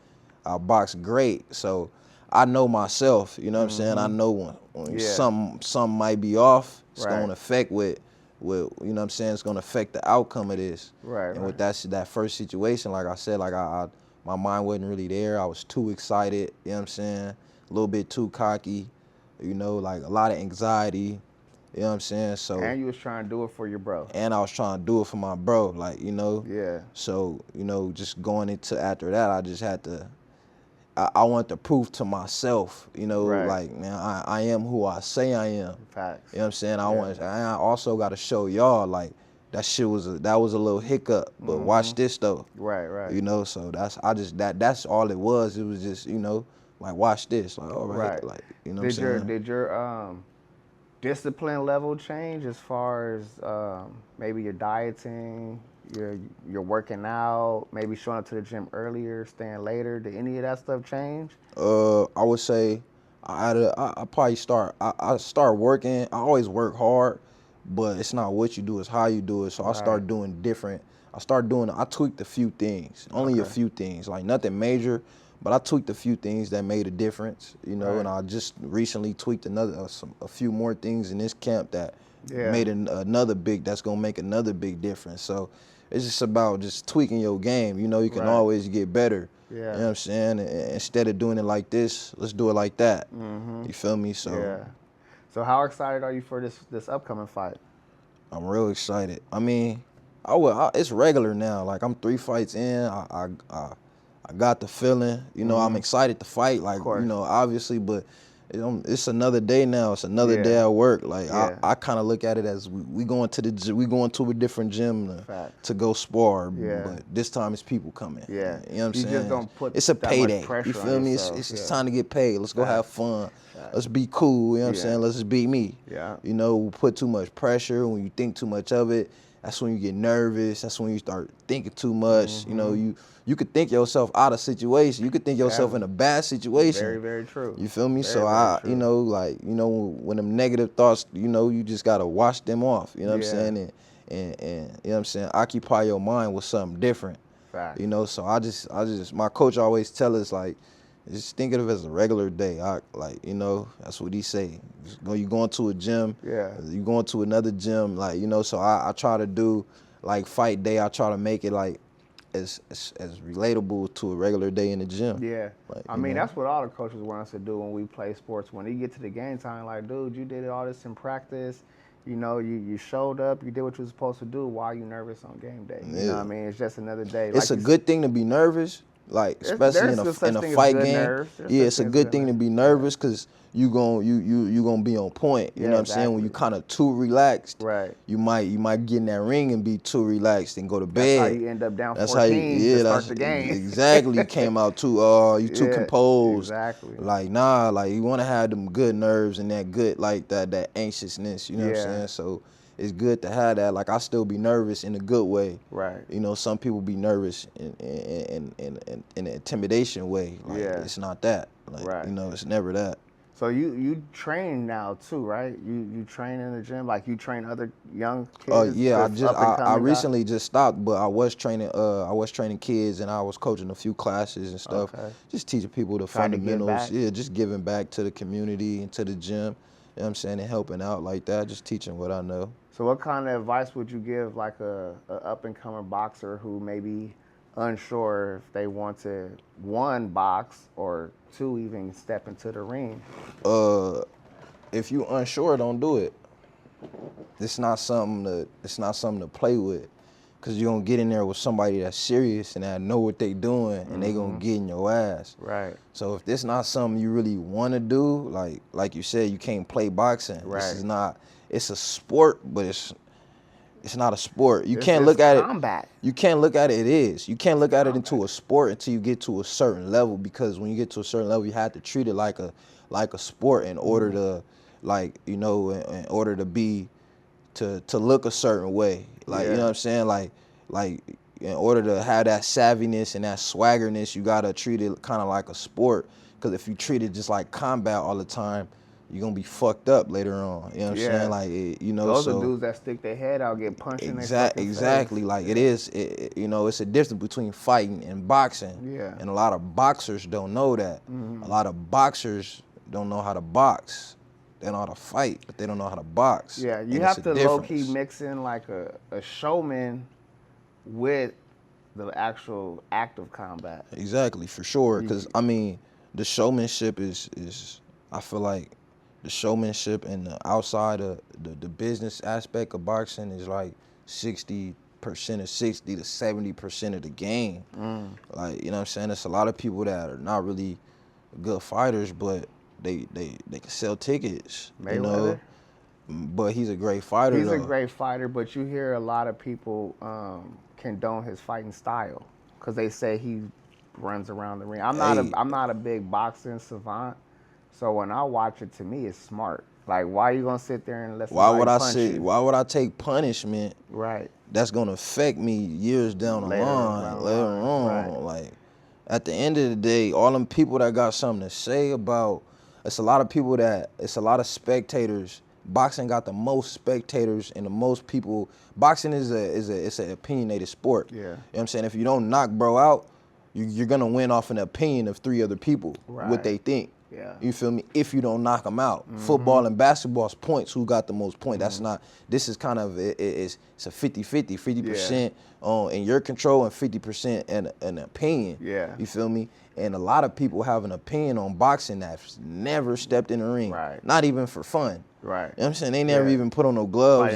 I boxed great, so I know myself, you know what I'm saying, I know when Yeah. something might be off, it's Right. going to affect with, you know what I'm saying, it's going to affect the outcome of this. Right, And right. with that first situation, like I said, like I my mind wasn't really there. I was too excited, you know what I'm saying? A little bit too cocky, you know, like a lot of anxiety, you know what I'm saying? So, And you was trying to do it for your bro. and I was trying to do it for my bro, like, you know. Yeah. So, you know, just going into after that, I just had to, I want to prove to myself, you know, Right. like, man, I am who I say I am. Facts. You know what I'm saying? Yeah. I also got to show y'all, like, that was a little hiccup, but watch this though. Right, right. You know, so that's all it was. It was just, you know, like, watch this. Like, all right, Right. like, you know what I'm saying? Did your discipline level change as far as maybe your dieting, your working out, maybe showing up to the gym earlier, staying later? Did any of that stuff change? I would say I probably I start working. I always work hard, but it's not what you do, it's how you do it. So I Right. start doing different. I tweaked a few things, only a Okay. few things, like nothing major, but I tweaked a few things that made a difference, you know. Right. And I just recently tweaked a few more things in this camp that Yeah. made that's gonna make another big difference. So it's just about just tweaking your game. You know, you can Right. always get better. Yeah. You know what I'm saying? Instead of doing it like this, let's do it like that. You feel me? So Yeah. So how excited are you for this upcoming fight? I'm real excited. I mean, it's regular now. Like, I'm 3 fights in. I got the feeling. You know, I'm excited to fight. Like, course. you know, obviously, but it's another day now. It's another Yeah. day at work. Like, Yeah. I kind of look at it as we going to a different gym Facts. to go spar. Yeah. But this time it's people coming. Yeah. You know what I'm You saying? just don't put It's a that much payday. pressure You on feel me? yourself. It's Yeah. time to get paid. Let's go have Facts. fun. Facts. Let's be cool. You know what I'm Yeah. saying? Let's just be me. Yeah. You know, we put too much pressure. When you think too much of it, that's when you get nervous. That's when you start thinking too much. You know, you could think yourself out of situation. You could think yourself in a bad situation. Very, very true. You feel me? Very, So very true. you know, like, you know, when them negative thoughts, you know, you just gotta wash them off. You know what I'm Yeah. saying? And you know what I'm saying? Occupy your mind with something different. Facts. You know, so my coach always tell us, like, just think of it as a regular day. You know, that's what he say. You going to a gym, Yeah. you going to another gym, like, you know, so I try to do, like, fight day, I try to make it, like, as relatable to a regular day in the gym. Yeah. Like, I you mean, know? that's what all the coaches want us to do when we play sports. When you get to the game time, like, dude, you did all this in practice. You know, you showed up, you did what you were supposed to do. Why are you nervous on game day? You know what I mean? It's just another day. It's a good thing to be nervous, like, especially There's no such in a thing as fight good game. nerves. There's Yeah, such it's a thing as good good thing to nerves. be nervous because you gonna be on point. You Yeah, know what I'm saying? When you exactly. kind of too relaxed, Right. you might get in that ring and be too relaxed and go to That's how bed. you end up down That's 14 to start that's the game. exactly. You came out you too Yeah, composed. exactly. Like, nah, like, you want to have them good nerves and that good, like, that anxiousness. You know what I'm Yeah. saying? So it's good to have that. Like, I still be nervous in a good way. Right. You know, some people be nervous in an intimidation way. Like, Yeah. it's not that. Like, Right. you know, it's never that. So you train now too, right? You train in the gym, like you train other young kids. Yeah, I Up-and-coming guys? recently just stopped, but I was training kids and I was coaching a few classes and stuff, Okay. just teaching people the Trying to give fundamentals. back. Yeah, just giving back to the community and to the gym. You know what I'm saying, and helping out like that, just teaching what I know. So what kind of advice would you give like a up-and-coming boxer who may be unsure if they want to, one, box, or two, even step into the ring? If you unsure, don't do it. It's not something to play with, cause you're gonna get in there with somebody that's serious and that know what they doing, and they gonna get in your ass. Right. So if this not something you really want to do, like you said, you can't play boxing. Right. This is not. It's a sport, but it's not a sport. You This can't is look at combat. it. You can't look at it. It is. You can't look at it into a sport until you get to a certain level, because when you get to a certain level, you have to treat it like a sport in order to, in order to be to look a certain way. Like, you know what I'm saying? Like in order to have that savviness and that swaggerness, you gotta treat it kind of like a sport. Because if you treat it just like combat all the time, you're gonna be fucked up later on. You know what I'm saying? Like, Those are dudes that stick their head out, get punched in their fucking exactly. face. Like, it's a difference between fighting and boxing. Yeah. And a lot of boxers don't know that. A lot of boxers don't know how to box. They know how to fight, but they don't know how to box. Yeah, you And have it's a to low-key difference. mix in like a showman with the actual act of combat. Exactly, for sure. Because, I mean, the showmanship is I feel like the showmanship and the outside of the business aspect of boxing is like 60% or 60 to 70% of the game. Like, you know what I'm saying? There's a lot of people that are not really good fighters, but they can sell tickets. Mayweather? You know? But he's a great fighter, He's though. a great fighter, but you hear a lot of people condone his fighting style because they say he runs around the ring. I'm not a big boxing savant, so when I watch it, to me, it's smart. Like, why are you gonna sit there and let somebody punch you? Why would I take punishment? Right. That's gonna affect me years down the line, later on. Right. Like, at the end of the day, all them people that got something to say about, it's a lot of spectators. Boxing got the most spectators and the most people. Boxing is an opinionated sport. Yeah. You know what I'm saying? If you don't knock bro out, you're gonna win off an opinion of 3 other people, what they think. Yeah. You feel me? If you don't knock them out. Football and basketball's points, who got the most points. That's not, this is kind of, it's a 50-50, 50% in your control and 50% in an opinion. Yeah. You feel me? And a lot of people have an opinion on boxing that's never stepped in the ring. Right. Not even for fun. Right. You know what I'm saying? They never even put on no gloves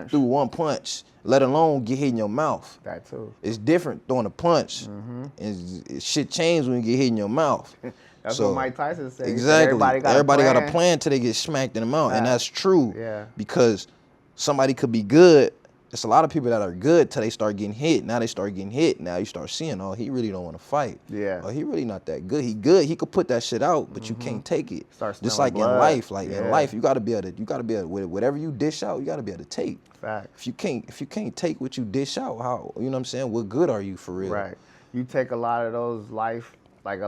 Threw one punch, let alone get hit in your mouth. That too. It's different throwing a punch. And shit changed when you get hit in your mouth. That's what Mike Tyson said. Exactly. Everybody got a plan till they get smacked in the mouth. And that's true. Yeah. Because somebody could be good. There's a lot of people that are good till they start getting hit. Now they start getting hit. Now you start seeing, oh, he really don't want to fight. Yeah. Oh, he really not that good. He good. He could put that shit out, but you can't take it. Just like blood. in life. Like in life, you gotta be able to whatever you dish out, you gotta be able to take. Fact. If you can't take what you dish out, how, you know what I'm saying? What good are you for real? Right. You take a lot of those a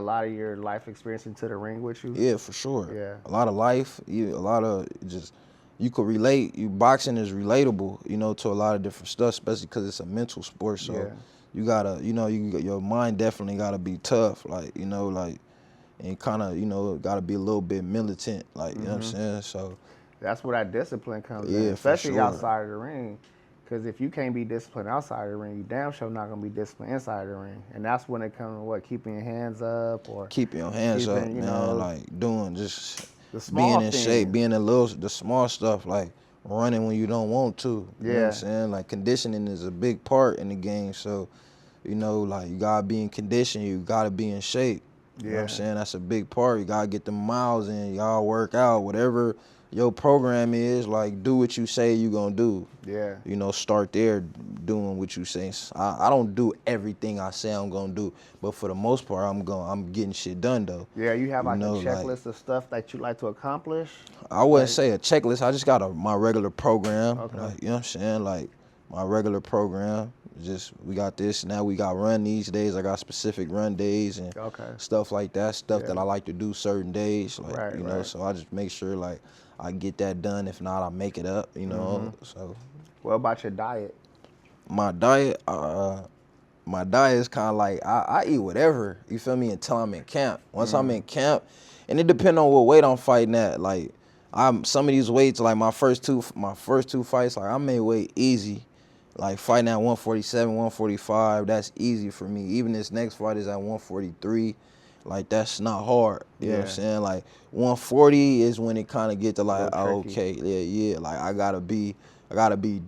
lot of your life experience into the ring with you? Yeah, for sure. Yeah. A lot of life, you could relate. Boxing is relatable, to a lot of different stuff, especially because it's a mental sport. So you gotta, your mind definitely gotta be tough, and kind of, gotta be a little bit militant, you know what I'm saying? So that's where that discipline comes in, especially outside of the ring. Because if you can't be disciplined outside the ring, you damn sure not gonna be disciplined inside the ring. And that's when it comes to keeping your hands up or keeping your hands up, man. Like doing just being in shape, being the small stuff, like running when you don't want to. You know what I'm saying? Like conditioning is a big part in the game. So, you gotta be in condition, you gotta be in shape. You know what I'm saying? That's a big part. You gotta get the miles in, y'all work out, whatever your program is, do what you say you gonna do. Yeah. Start there doing what you say. I don't do everything I say I'm gonna do, but for the most part, I'm getting shit done though. Yeah, you have a checklist of stuff that you like to accomplish? I wouldn't say a checklist. I just got my regular program. Okay. You know what I'm saying? Like my regular program. Just we got this now. We got run these days. I got specific run days and Okay. stuff like that. Stuff Yeah. that I like to do certain days, like Right, you know. right. So I just make sure like I get that done. If not, I make it up, you know. So What about your diet? my diet, my diet is kind of like I eat whatever. You feel me? Until I'm in camp. Once I'm in camp, and it depends on what weight I'm fighting at. Like I'm some of these weights, like my first two fights, like I made weight easy. Like fighting at 147, 145, that's easy for me. Even this next fight is at 143. Like that's not hard. You know what I'm Yeah. saying? Like 140 is when it kind of get to like, little oh, tricky. okay, yeah. Like I gotta be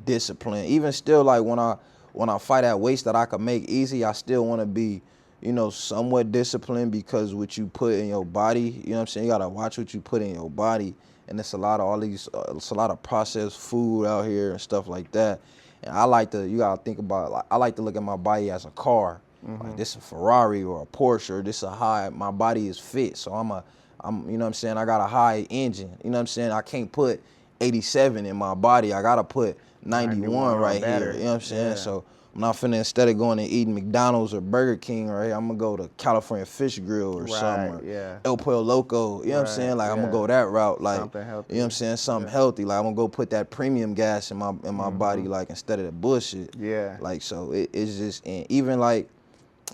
disciplined. Even still, like when I fight at weights that I can make easy, I still want to be, you know, somewhat disciplined because what you put in your body, you know what I'm saying? You gotta watch what you put in your body, and it's a lot of it's a lot of processed food out here and stuff like that. And you gotta think about, like, I like to look at my body as a car. Like this a Ferrari or a Porsche, or this my body is fit. So you know what I'm saying? I got a high engine. You know what I'm saying? I can't put 87 in my body. I gotta put 91 right better. here. You know what I'm saying? Yeah. So I'm not finna, instead of going and eating McDonald's or Burger King right here, I'm gonna go to California Fish Grill or something, or yeah. El Pollo Loco. You know what I'm saying? Like I'm gonna yeah. go that route. Like Something healthy. you know what I'm saying? Something healthy. Like I'm gonna go put that premium gas in my body, like instead of the bullshit. Yeah. Like so it's just, and even like,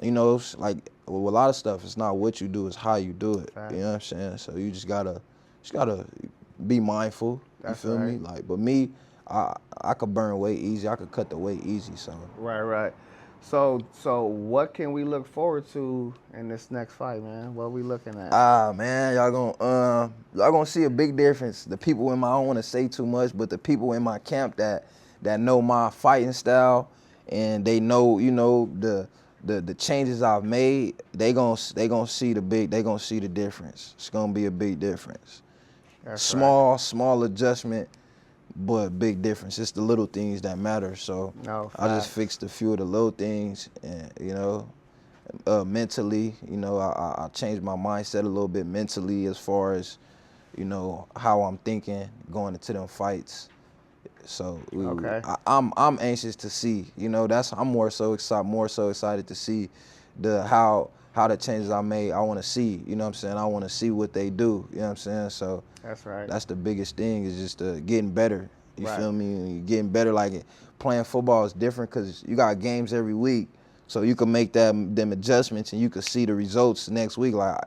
you know, like with a lot of stuff, it's not what you do, it's how you do it. Facts. You know what I'm saying? So you just gotta be mindful. That's you feel me? right. Like, but me, I could burn weight easy. I could cut the weight easy. So Right. So what can we look forward to in this next fight, man? What are we looking at? man, y'all gonna see a big difference. The people in my, I don't want to say too much, but the people in my camp that know my fighting style, and they know, you know, the changes I've made, they gonna see the difference. It's gonna be a big difference. That's Small adjustment, but big difference. It's the little things that matter. So No, I just facts. fixed a few of the little things, and you know, mentally, you know, I changed my mindset a little bit mentally as far as, you know, how I'm thinking going into them fights. So Okay. I'm anxious to see, you know, I'm more so excited to see how the changes I made. I want to see, you know what I'm saying? I want to see what they do, you know what I'm saying? So That's right. that's the biggest thing, is just getting better. You Right. feel me? And you're getting better. Like playing football is different because you got games every week, so you can make them adjustments and you can see the results next week. Like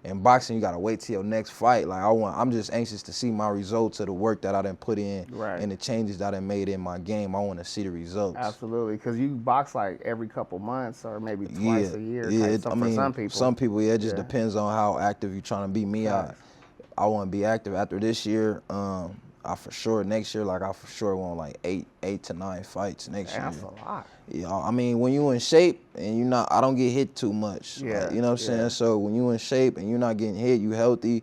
in boxing, you gotta wait till your next fight. Like I'm just anxious to see my results of the work that I done put in, Right. and the changes that I done made in my game. I want to see the results. Absolutely, because you box like every couple months or maybe twice a year. Yeah. For Some people, yeah, it just Yeah. depends on how active you're trying to be. Me, Facts. I want to be active after this year. I for sure next year, like I for sure want like 8 to 9 fights next year. That's a lot. Yeah, I mean, when you in shape and I don't get hit too much. Yeah, Like, you know what I'm yeah. saying? So when you in shape and you're not getting hit, you healthy.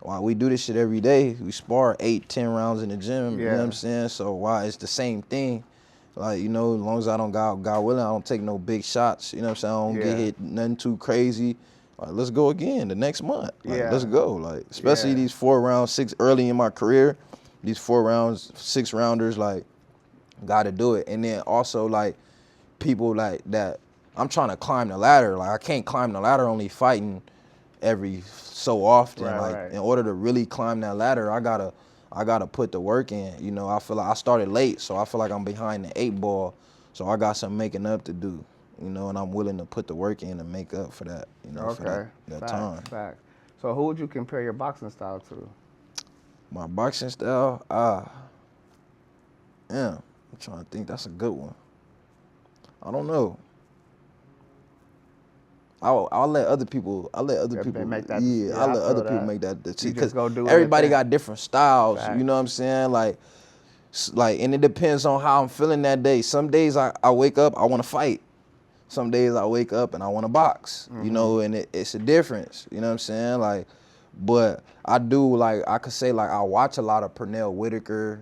Why we do this shit every day. We spar 8-10 rounds in the gym. You know what I'm Yeah. saying? So why it's the same thing. Like, you know, as long as I don't God willing, I don't take no big shots. You know what I'm saying? I don't get Yeah. hit nothing too crazy. Like, let's go again the next month. Like, Yeah. let's go. Like, especially Yeah. these 4 rounds, 6 early in my career. These 4 rounds, 6 rounders, like, gotta do it. And then also, like, people like that, I'm trying to climb the ladder. Like, I can't climb the ladder only fighting every so often. Right, Like, right. in order to really climb that ladder, I gotta put the work in. You know, I feel like I started late, so I feel like I'm behind the 8 ball. So I got some making up to do. You know, and I'm willing to put the work in to make up for that. You know, for Okay. that Facts, time. Facts. So who would you compare your boxing style to? My boxing style, yeah, I'm trying to think. That's a good one. I don't know. I'll let other people. make that- Yeah, yeah, I'll I let feel other people that. make that You decision. just go do it Everybody at that. got different styles. Facts. You know what I'm saying? Like, and it depends on how I'm feeling that day. Some days I wake up, I want to fight. Some days I wake up and I want to box. You know, and it's a difference. You know what I'm saying? Like, but I do, like, I could say, like, I watch a lot of Pernell Whitaker.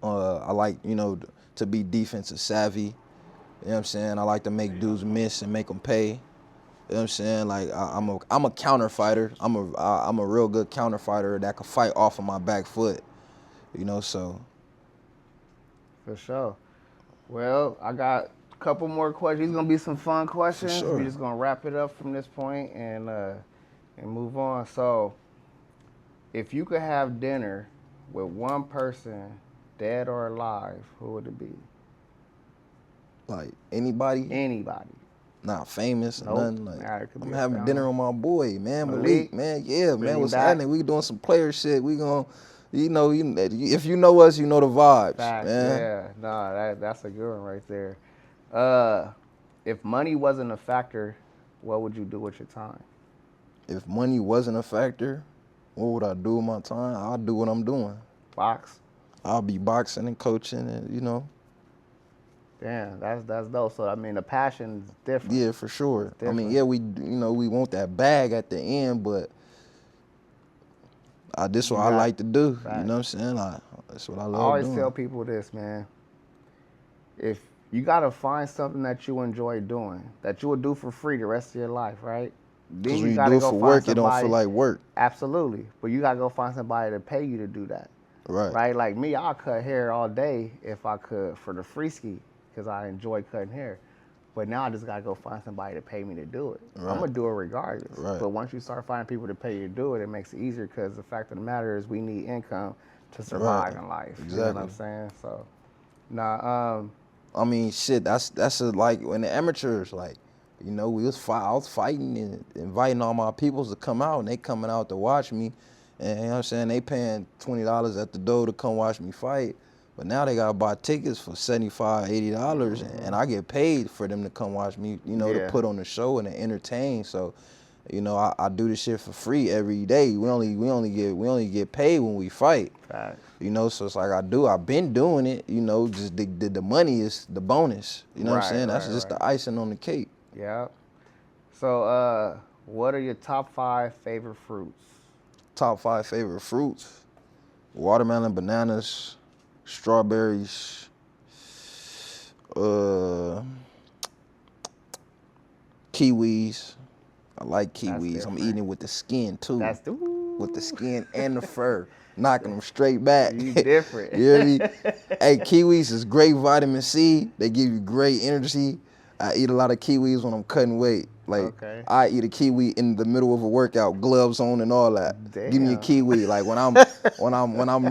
I like, you know, to be defensive savvy. You know what I'm saying? I like to make dudes miss and make them pay. You know what I'm saying? Like, I'm a counter fighter. I'm a real good counter fighter that can fight off of my back foot. You know, so. For sure. Well, I got a couple more questions. These gonna be some fun questions. sure. We're just gonna wrap it up from this point and move on. So, if you could have dinner with one person, dead or alive, who would it be? Like anybody, Anybody. not famous or Nope. nothing. Like Nah, it could I'm be a having dinner family. with my boy, man, Malik. Malik, man. Yeah, Bring man, him what's back. happening? We doing some player shit. We gonna, if you know us, you know the vibes, Facts. man. Yeah. Nah, that's a good one right there. If money wasn't a factor, what would you do with your time? If money wasn't a factor, what would I do with my time? I'll do what I'm doing. Box. I'll be boxing and coaching, and Damn, that's dope. So I mean, the passion is different. yeah, for sure. I mean, different. yeah, we want that bag at the end, but this what I like to do. Facts. You know what I'm saying? That's what I I love always doing. tell people this, man. If you gotta find something that you enjoy doing, that you would do for free the rest of your life, right? Then Because you when you gotta do it go for find work, it somebody. don't feel like work. Absolutely, but you gotta go find somebody to pay you to do that. Right. Right? Like me, I'll cut hair all day if I could for the free ski because I enjoy cutting hair. But now I just gotta go find somebody to pay me to do it. Right. I'm gonna do it regardless. Right. But once you start finding people to pay you to do it, it makes it easier because the fact of the matter is we need income to survive in life. Exactly. You know what I'm saying? So, nah. I mean, shit. Like when the amateurs, like, I was fighting and inviting all my peoples to come out, and they coming out to watch me, and you know what I'm saying, they paying $20 at the door to come watch me fight. But now they gotta buy tickets for $75, $80, and I get paid for them to come watch me, to put on the show and to entertain. So, I do this shit for free every day. We only get paid when we fight. Facts. So it's like I've been doing it, just the money is the bonus. You know what I'm saying? That's just the icing on the cake. Yeah. So, what are your top 5 favorite fruits? Top 5 favorite fruits: watermelon, bananas, strawberries, kiwis. I like kiwis. I'm eating it with the skin too. With the skin and the fur, knocking them straight back. You different. You hear me? Hey, kiwis is great vitamin C. They give you great energy. I eat a lot of kiwis when I'm cutting weight. Like, I eat a kiwi in the middle of a workout, gloves on and all that. Damn. Give me a kiwi. Like when I'm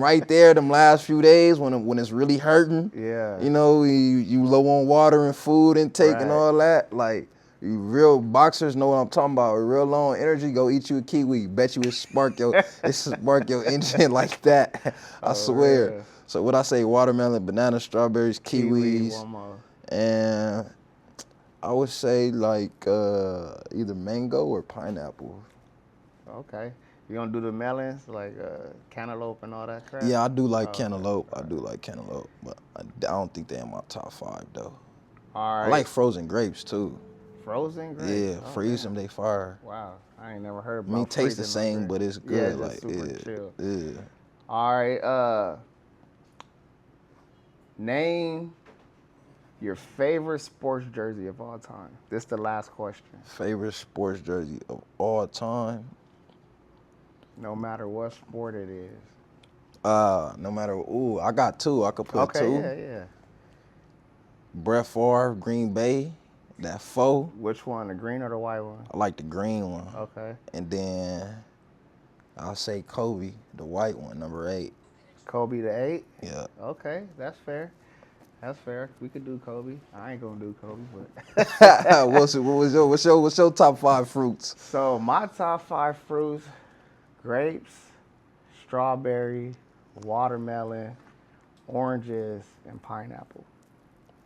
right there, them last few days when it's really hurting. Yeah. You low on water and food intake and all that. Like, you real boxers know what I'm talking about. With real low on energy, go eat you a kiwi. Bet you it spark your engine like that. I swear. Real. So what I say: watermelon, banana, strawberries, kiwis, one more. and I would say like either mango or pineapple. Okay. You gonna do the melons, like cantaloupe and all that crap? Yeah, I do like cantaloupe. I do like cantaloupe, but I don't think they're in my top 5 though. All right. I like frozen grapes too. Frozen grapes? Yeah, freeze them, they fire. Wow, I ain't never heard about. I mean, taste the freezing same, them but it's grapes. good. Yeah, Like, super chill. Yeah. All right. Name your favorite sports jersey of all time. This is the last question. Favorite sports jersey of all time? No matter what sport it is. No matter. Ooh, I got 2. I could put 2. Okay, yeah. Brett Favre, Green Bay, that 4. Which one, the green or the white one? I like the green one. Okay. And then I'll say Kobe, the white one, number 8. Kobe the 8? Yeah. Okay, that's fair. That's fair. We could do Kobe. I ain't gonna do Kobe, but. What's your top 5 fruits? So my top 5 fruits: grapes, strawberry, watermelon, oranges, and pineapple.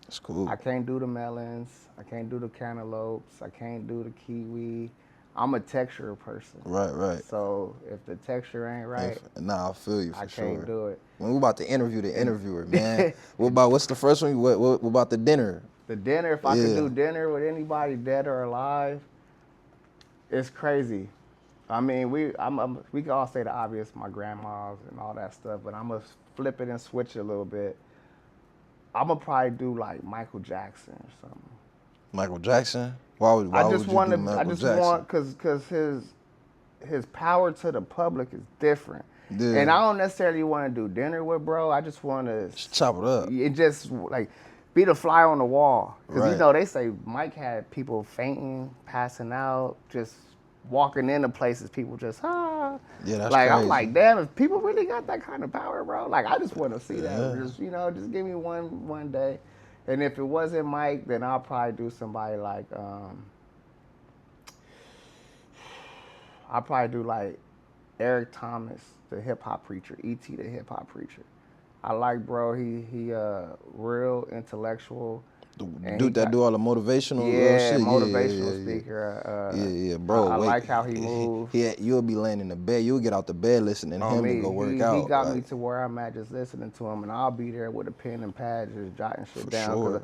That's cool. I can't do the melons. I can't do the cantaloupes. I can't do the kiwi. I'm a texture person. Right. So if the texture ain't right, Nah, I feel you for sure. I can't do it. When we about to interview the interviewer, man. What's the first one? What about the dinner? The dinner, if I could do dinner with anybody dead or alive, it's crazy. I mean, we can all say the obvious, my grandmas and all that stuff, but I'm gonna flip it and switch it a little bit. I'm gonna probably do like Michael Jackson or something. Michael Jackson? Why would you do Michael Jackson? Because his power to the public is different. Yeah. And I don't necessarily want to do dinner with bro. I just want to Just chop it up. It just like be the fly on the wall. Because Right. you know they say Mike had people fainting, passing out, just walking into places. People just Yeah, that's like crazy. I'm like, damn, if people really got that kind of power, bro. Like I just want to see that. Yeah. Just just give me one day. And if it wasn't Mike, then I'll probably do somebody like I'll probably do like Eric Thomas, the hip hop preacher, E.T. the hip hop preacher. I like bro. He real intellectual. The And dude that do all the motivational shit. motivational Yeah. speaker. Yeah, bro. I wait. like how he moves. You'll be laying in the bed. You'll get out the bed listening to On him me, and go work he out. got like, me to where I'm at just listening to him, and I'll be there with a pen and pad just jotting shit For down. sure.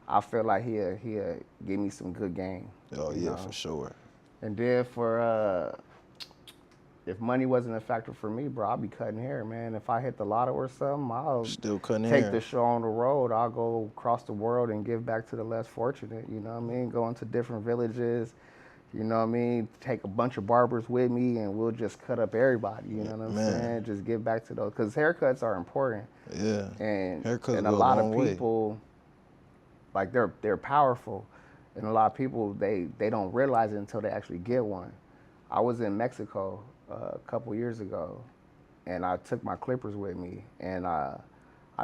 I feel like he'll give me some good game. Oh you yeah, know? for sure. And then for if money wasn't a factor for me, bro, I'll be cutting hair, man. If I hit the lotto or something, I'll Still cutting take hair. the show on the road. I'll go across the world and give back to the less fortunate. You know what I mean? Go into different villages. You know what I mean? Take a bunch of barbers with me, and we'll just cut up everybody. You know what I'm saying? Just give back to those, because haircuts are important. Yeah. And Haircuts and go a lot of long way. people, like they're powerful, and a lot of people they don't realize it until they actually get one. I was in Mexico a couple years ago, and I took my clippers with me, and I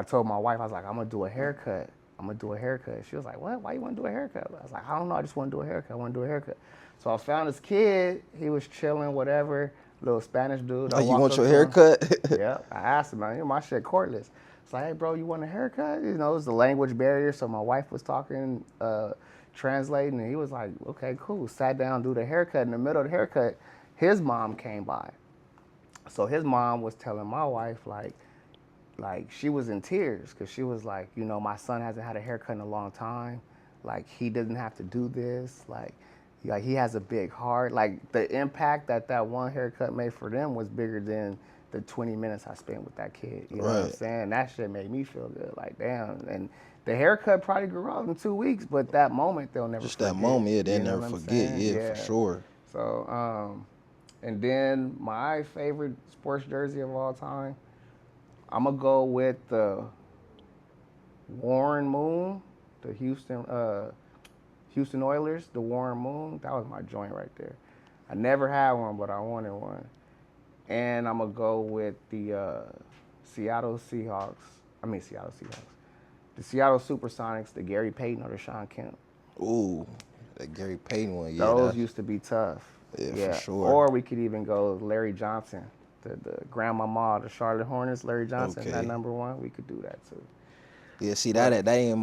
told my wife, I was like, I'm gonna do a haircut. I'm gonna do a haircut. She was like, what? Why you wanna do a haircut? I was like, I don't know. I just wanna do a haircut. I wanna do a haircut. So I found this kid. He was chilling, whatever. Little Spanish dude. Oh, you walked want up your to him. haircut? Yeah, I asked him, man, my shit cordless. It's like, hey, bro, you want a haircut? You know, it was the language barrier, so my wife was talking, translating, and he was like, okay, cool. Sat down, do the haircut. In the middle of the haircut, his mom came by. So his mom was telling my wife, like she was in tears, because she was like, you know, my son hasn't had a haircut in a long time. Like, he doesn't have to do this. Like he has a big heart. Like, the impact that one haircut made for them was bigger than the 20 minutes I spent with that kid. You know what I'm Right. saying? That shit made me feel good. Like, damn. And the haircut probably grew out in 2 weeks, but that moment they'll never Just forget. that moment, yeah, they'll You know never what I'm forget. saying? Yeah, for sure. So, and then my favorite sports jersey of all time, I'm gonna go with the Warren Moon, the Houston Oilers, the Warren Moon. That was my joint right there. I never had one, but I wanted one. And I'm gonna go with the Seattle Seahawks. The Seattle Supersonics, the Gary Payton or the Sean Kemp. Ooh, that Gary Payton one, yeah. Those used to be tough. Yeah, for sure. Or we could even go Larry Johnson, the grandmama, the Charlotte Hornets, Larry Johnson, that #1. We could do that too. Yeah, see that ain't in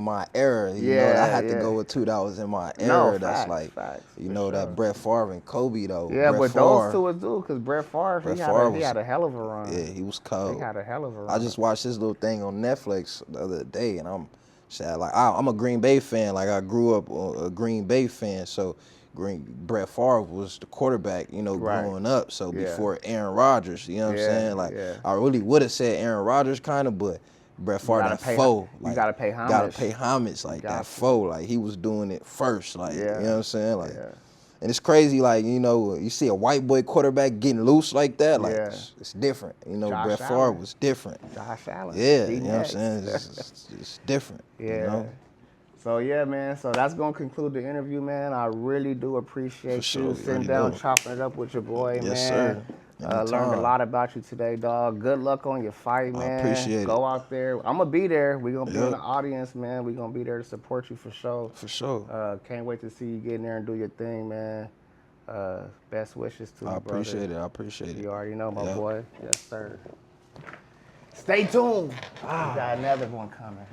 my era. You know, I had to go with two that was in my era. No, that's facts, like, facts, you for know, sure. that Brett Favre and Kobe though. Yeah, Brett but Favre, those two was due, because Brett Favre, he had a hell of a run. Yeah, he was cold. He had a hell of a run. I just watched this little thing on Netflix the other day, and I'm sad. Like, I'm a Green Bay fan. Like, I grew up a Green Bay fan, so Brett Favre was the quarterback, you know, growing up. So before Aaron Rodgers, you know what I'm saying? Like, I really would have said Aaron Rodgers kind of, but Brett Favre, that foe. You gotta pay homage. Gotta pay homage, like that foe. Like, he was doing it first. Like, you know what I'm saying? Like, and it's crazy, like, you know, you see a white boy quarterback getting loose like that, like, it's different. You know, Brett Favre was different. Josh Allen. Yeah, you know what I'm saying? It's different. Yeah. You know? So, yeah, man. So that's going to conclude the interview, man. I really do appreciate you sitting down, chopping it up with your boy, man. Yes, sir. Learned a lot about you today, dog. Good luck on your fight, man. I appreciate it. Go out there. I'm going to be there. We're going to be in the audience, man. We're going to be there to support you for sure. For sure. Can't wait to see you get in there and do your thing, man. Best wishes to you, brother. I appreciate it. You already know, my boy. Yes, sir. Stay tuned. We got another one coming.